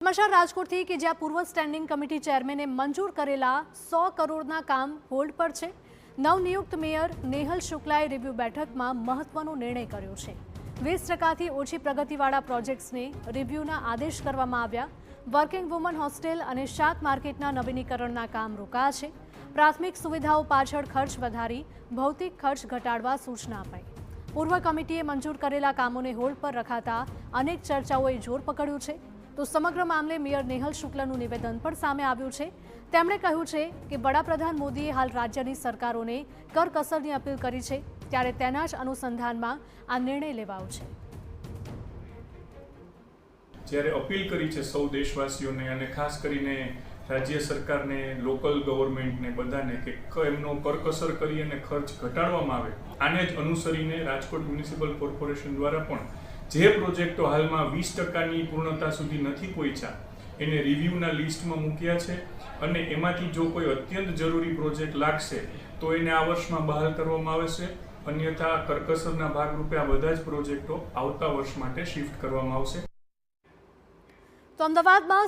સમાચાર રાજકોટથી કે જ્યાં પૂર્વ સ્ટેન્ડિંગ કમિટી ચેરમેને મંજૂર કરેલા 100 કરોડના કામ હોલ્ડ પર છે। નવનિયુક્ત મેયર નેહલ શુક્લાએ રિવ્યુ બેઠકમાં મહત્વનો નિર્ણય કર્યો છે। 20%થી ઓછી પ્રગતિવાળા પ્રોજેક્ટ્સને રિવ્યુના આદેશ કરવામાં આવ્યા। વર્કિંગ વુમન હોસ્ટેલ અને શાક માર્કેટના નવીનીકરણના કામ રોકાયા છે। પ્રાથમિક સુવિધાઓ પાછળ ખર્ચ વધારી ભૌતિક ખર્ચ ઘટાડવા સૂચના અપાઈ। પૂર્વ કમિટીએ મંજૂર કરેલા કામોને હોલ્ડ પર રખાતા અનેક ચર્ચાઓએ જોર પકડ્યું છે। તો સમગ્ર મામલે મેયર નેહલ શુક્લાનું નિવેદન પણ સામે આવ્યું છે। તેમણે કહ્યું છે કે વડાપ્રધાન મોદીએ હાલ રાજ્યની સરકારોને કરકસરની અપીલ કરી છે, ત્યારે તેના જ અનુસંધાનમાં આ નિર્ણય લેવાયો છે। જ્યારે અપીલ કરી છે સૌ દેશવાસીઓને અને ખાસ કરીને રાજ્ય સરકારને, લોકલ ગવર્મેન્ટને બધાને કે એમનો કરકસર કરી અને ખર્ચ ઘટાડવામાં આવે, આને જ અનુસરીને રાજકોટ મ્યુનિસિપલ કોર્પોરેશન દ્વારા પણ જે પ્રોજેક્ટો હાલમાં 20%ની પૂર્ણતા સુધી નથી પહોંચ્યા એને રિવ્યુના લિસ્ટમાં મૂક્યા છે અને એમાંથી જો કોઈ અત્યંત જરૂરી પ્રોજેક્ટ લાગશે તો એને આ વર્ષમાં બહાલ કરવામાં આવશે। અન્યથા કરકસરના ભાગરૂપે આ બધા જ પ્રોજેક્ટો આવતા વર્ષ માટે શિફ્ટ કરવામાં આવશે। તો અમદાવાદમાં